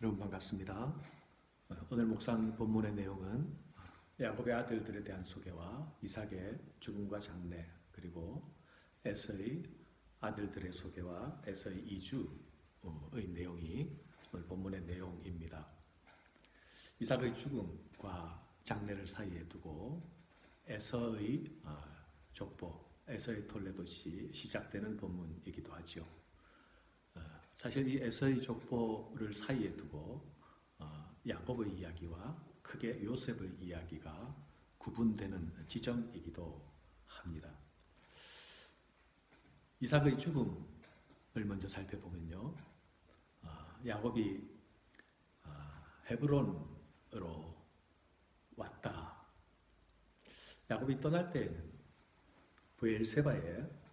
여러분 반갑습니다. 오늘 묵상 본문의 내용은 야곱의 아들들에 대한 소개와 이삭의 죽음과 장래, 그리고 에서의 아들들의 소개와 에서의 이주의 내용이 오늘 본문의 내용입니다. 이삭의 죽음과 장래를 사이에 두고 에서의 족보, 에서의 톨레도시 시작되는 본문이기도 하죠. 사실 이 에서의 족보를 사이에 두고 야곱의 이야기와 크게 요셉의 이야기가 구분되는 지점이기도 합니다. 이삭의 죽음을 먼저 살펴보면요, 야곱이 헤브론으로 왔다. 야곱이 떠날 때에는 브엘세바에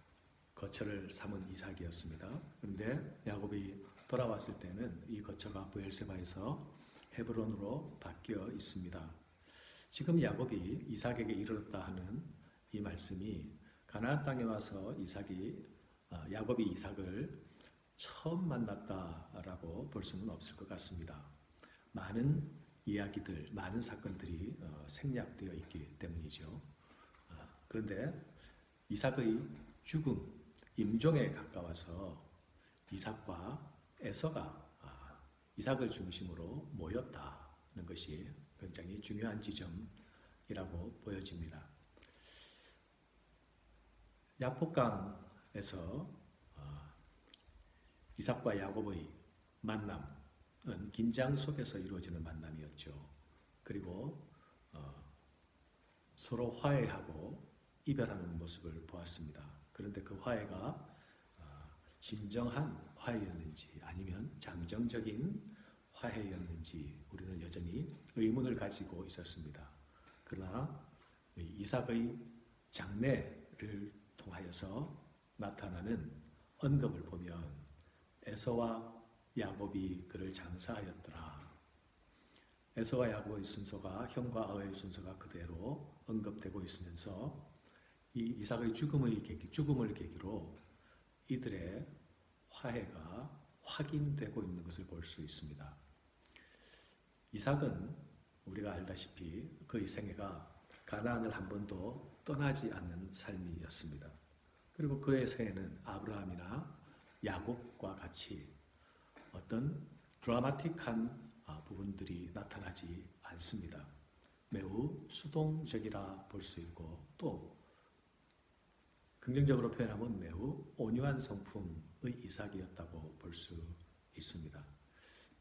거처를 삼은 이삭이었습니다. 그런데 야곱이 돌아왔을 때는 이 거처가 브엘세바에서 헤브론으로 바뀌어 있습니다. 지금 야곱이 이삭에게 이르렀다 하는 이 말씀이 가나안 땅에 와서 야곱이 이삭을 처음 만났다라고 볼 수는 없을 것 같습니다. 많은 이야기들, 많은 사건들이 생략되어 있기 때문이죠. 그런데 이삭의 죽음, 임종에 가까워서 이삭과 에서가 이삭을 중심으로 모였다는 것이 굉장히 중요한 지점이라고 보여집니다. 야복강에서 이삭과 야곱의 만남은 긴장 속에서 이루어지는 만남이었죠. 그리고 서로 화해하고 이별하는 모습을 보았습니다. 그런데 그 화해가 진정한 화해였는지 아니면 잠정적인 화해였는지 우리는 여전히 의문을 가지고 있었습니다. 그러나 이삭의 장래를 통하여서 나타나는 언급을 보면 에서와 야곱이 그를 장사하였더라. 에서와 야곱의 순서가 형과 아의 순서가 그대로 언급되고 있으면서 이 이삭의 죽음을 계기로 이들의 화해가 확인되고 있는 것을 볼 수 있습니다. 이삭은 우리가 알다시피 그의 생애가 가나안을 한 번도 떠나지 않는 삶이었습니다. 그리고 그의 생애는 아브라함이나 야곱과 같이 어떤 드라마틱한 부분들이 나타나지 않습니다. 매우 수동적이라 볼 수 있고 또 긍정적으로 표현하면 매우 온유한 성품의 이삭이었다고 볼 수 있습니다.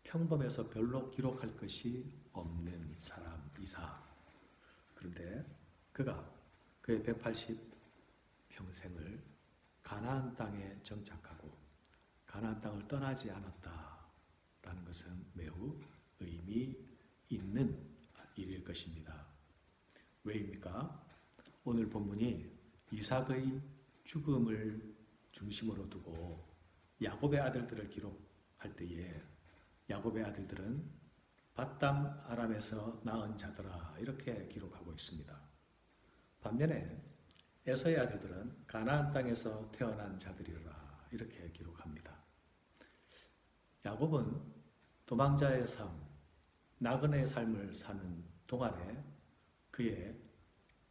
평범해서 별로 기록할 것이 없는 사람 이삭. 그런데 그가 그의 180평생을 가나안 땅에 정착하고 가나안 땅을 떠나지 않았다라는 것은 매우 의미 있는 일일 것입니다. 왜입니까? 오늘 본문이 이삭의 죽음을 중심으로 두고 야곱의 아들들을 기록할 때에 야곱의 아들들은 밧담 아람에서 낳은 자더라 이렇게 기록하고 있습니다. 반면에 에서의 아들들은 가나안 땅에서 태어난 자들이라 이렇게 기록합니다. 야곱은 도망자의 삶, 나그네의 삶을 사는 동안에 그의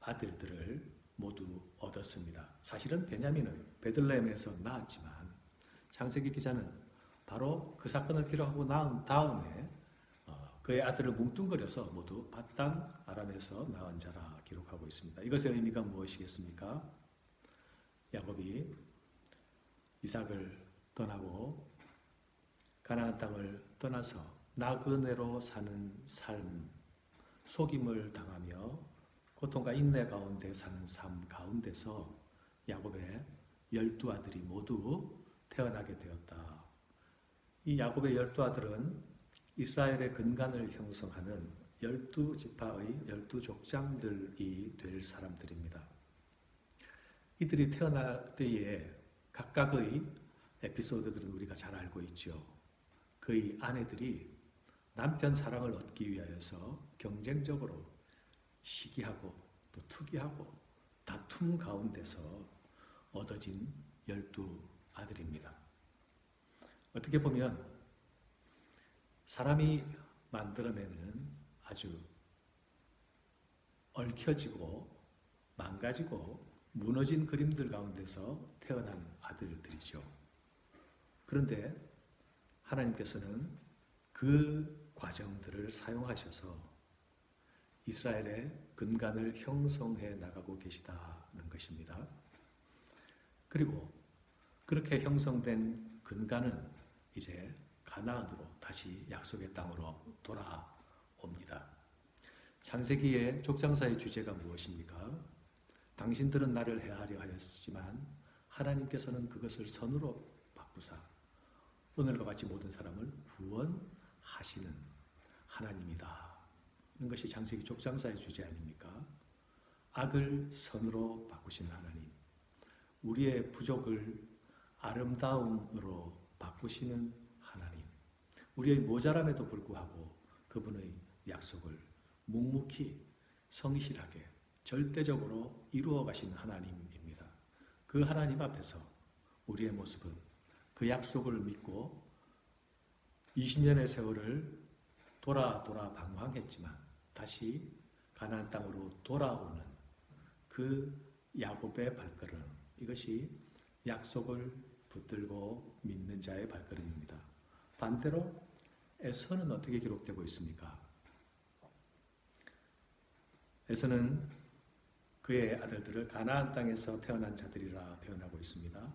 아들들을 모두 얻었습니다. 사실은 베냐민은 베들레헴에서 낳았지만 창세기 기자는 바로 그 사건을 기록하고 낳은 다음에 그의 아들을 뭉뚱그려서 모두 밧담 아람에서 낳은 자라 기록하고 있습니다. 이것의 의미가 무엇이겠습니까? 야곱이 이삭을 떠나고 가나안 땅을 떠나서 나그네로 사는 삶, 속임을 당하며 고통과 인내 가운데 사는 삶 가운데서 야곱의 12아들이 모두 태어나게 되었다. 이 야곱의 12아들은 이스라엘의 근간을 형성하는 12지파의 12족장들이 될 사람들입니다. 이들이 태어날 때에 각각의 에피소드들은 우리가 잘 알고 있죠. 그의 아내들이 남편 사랑을 얻기 위하여서 경쟁적으로 시기하고 또 투기하고 다툼 가운데서 얻어진 12아들입니다. 어떻게 보면 사람이 만들어내는 아주 얽혀지고 망가지고 무너진 그림들 가운데서 태어난 아들들이죠. 그런데 하나님께서는 그 과정들을 사용하셔서 이스라엘의 근간을 형성해 나가고 계시다는 것입니다. 그리고 그렇게 형성된 근간은 이제 가나안으로 다시 약속의 땅으로 돌아옵니다. 창세기의 족장사의 주제가 무엇입니까? 당신들은 나를 해하려 하였지만 하나님께서는 그것을 선으로 바꾸사 오늘과 같이 모든 사람을 구원하시는 하나님이다. 는 것이 창세기 족장사의 주제 아닙니까? 악을 선으로 바꾸신 하나님, 우리의 부족을 아름다움으로 바꾸시는 하나님, 우리의 모자람에도 불구하고 그분의 약속을 묵묵히 성실하게 절대적으로 이루어 가신 하나님입니다. 그 하나님 앞에서 우리의 모습은 그 약속을 믿고 20년의 세월을 돌아 방황했지만 다시 가나안 땅으로 돌아오는 그 야곱의 발걸음, 이것이 약속을 붙들고 믿는 자의 발걸음입니다. 반대로 에서는 어떻게 기록되고 있습니까? 에서는 그의 아들들을 가나안 땅에서 태어난 자들이라 표현하고 있습니다.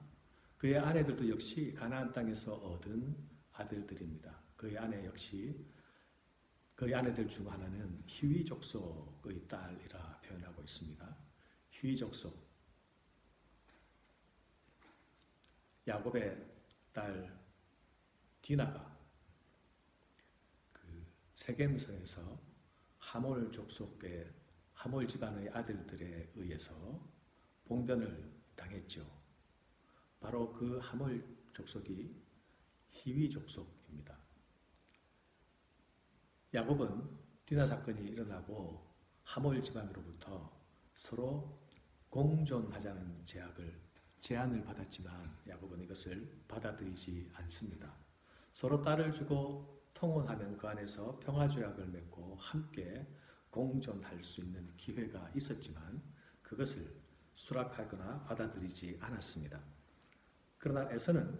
그의 아내들도 역시 가나안 땅에서 얻은 아들들입니다. 그의 아내 역시 그의 아내들 중 하나는 히위 족속의 딸이라 표현하고 있습니다. 히위 족속, 야곱의 딸 디나가 그 세겜성에서 하몰 족속의 하몰 집안의 아들들에 의해서 봉변을 당했죠. 바로 그 하몰 족속이 히위 족속입니다. 야곱은 디나 사건이 일어나고 하몰 집안으로부터 서로 공존하자는 제안을 받았지만 야곱은 이것을 받아들이지 않습니다. 서로 딸을 주고 통혼하면 그 안에서 평화조약을 맺고 함께 공존할 수 있는 기회가 있었지만 그것을 수락하거나 받아들이지 않았습니다. 그러나 에서는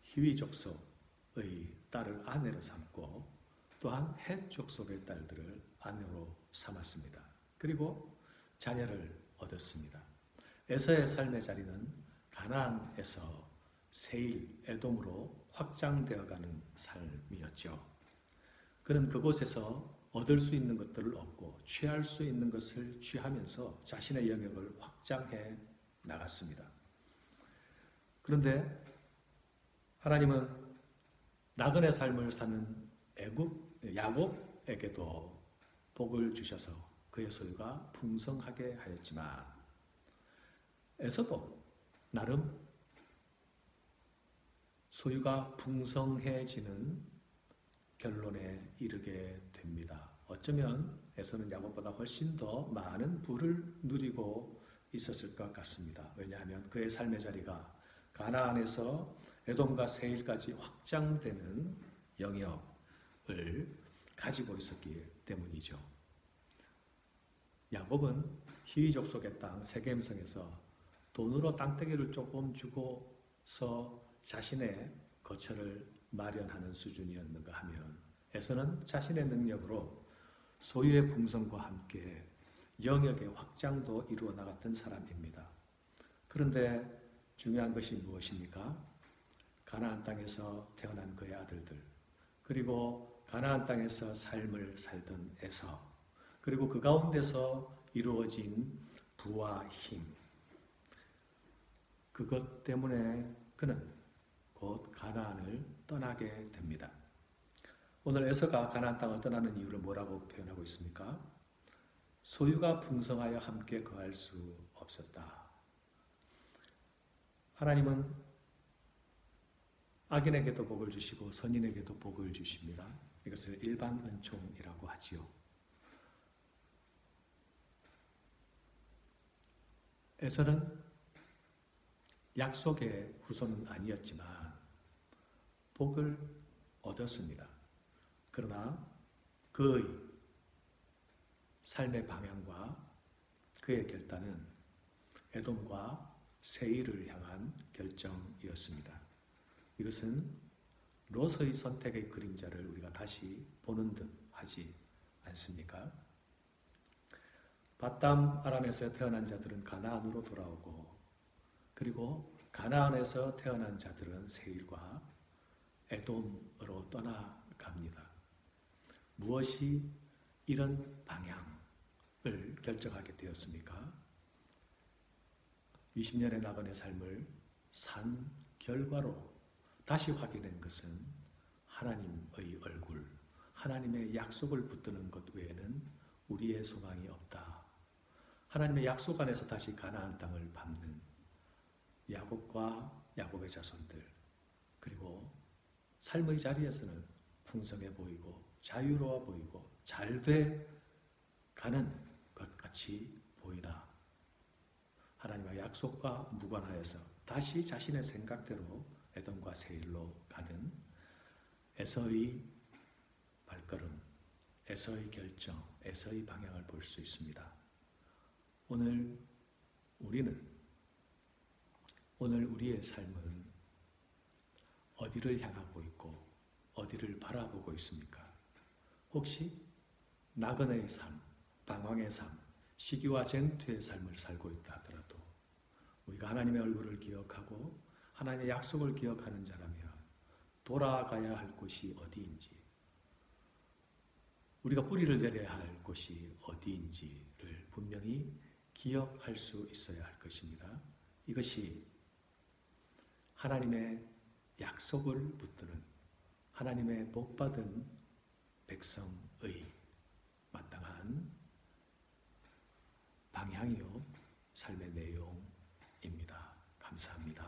히위 족속의 딸을 아내로 삼고 또한 헷 족속의 딸들을 아내로 삼았습니다. 그리고 자녀를 얻었습니다. 에서의 삶의 자리는 가나안에서 세일, 에돔으로 확장되어가는 삶이었죠. 그는 그곳에서 얻을 수 있는 것들을 얻고 취할 수 있는 것을 취하면서 자신의 영역을 확장해 나갔습니다. 그런데 하나님은 나그네 삶을 사는 야곱에게도 복을 주셔서 그의 소유가 풍성하게 하였지만 에서도 나름 소유가 풍성해지는 결론에 이르게 됩니다. 어쩌면 에서는 야곱보다 훨씬 더 많은 부를 누리고 있었을 것 같습니다. 왜냐하면 그의 삶의 자리가 가나안에서 에돔과 세일까지 확장되는 영역을 가지고 있었기 때문이죠. 야곱은 히위 족속의 땅 세겜성에서 돈으로 땅떼기를 조금 주고서 자신의 거처를 마련하는 수준이었는가 하면 에서는 자신의 능력으로 소유의 풍성과 함께 영역의 확장도 이루어 나갔던 사람입니다. 그런데 중요한 것이 무엇입니까? 가나안 땅에서 태어난 그의 아들들, 그리고 가나안 땅에서 삶을 살던 에서, 그리고 그 가운데서 이루어진 부와 힘, 그것 때문에 그는 곧 가나안을 떠나게 됩니다. 오늘 에서가 가나안 땅을 떠나는 이유를 뭐라고 표현하고 있습니까? 소유가 풍성하여 함께 거할 수 없었다. 하나님은 악인에게도 복을 주시고 선인에게도 복을 주십니다. 이것을 일반 은총이라고 하지요. 에서는 약속의 후손은 아니었지만 복을 얻었습니다. 그러나 그의 삶의 방향과 그의 결단은 에돔과 세일을 향한 결정이었습니다. 이것은 롯의 선택의 그림자를 우리가 다시 보는 듯 하지 않습니까? 바담 아람에서 태어난 자들은 가나안으로 돌아오고, 그리고 가나안에서 태어난 자들은 세일과 에돔으로 떠나갑니다. 무엇이 이런 방향을 결정하게 되었습니까? 20년의 나그네 삶을 산 결과로 다시 확인한 것은 하나님의 얼굴, 하나님의 약속을 붙드는 것 외에는 우리의 소망이 없다. 하나님의 약속 안에서 다시 가나안 땅을 밟는 야곱과 야곱의 자손들, 그리고 삶의 자리에서는 풍성해 보이고 자유로워 보이고 잘 돼 가는 것 같이 보이나 하나님의 약속과 무관하여서 다시 자신의 생각대로 에돔과 세일로 가는 에서의 발걸음, 에서의 결정, 에서의 방향을 볼 수 있습니다. 오늘 우리의 삶은 어디를 향하고 있고 어디를 바라보고 있습니까? 혹시 나그네의 삶, 방황의 삶, 시기와 쟁투의 삶을 살고 있다 하더라도 우리가 하나님의 얼굴을 기억하고 하나님의 약속을 기억하는 자라면 돌아가야 할 곳이 어디인지, 우리가 뿌리를 내려야 할 곳이 어디인지를 분명히 기억할 수 있어야 할 것입니다. 이것이 하나님의 약속을 붙드는 하나님의 복받은 백성의 마땅한 방향이요 삶의 내용입니다. 감사합니다.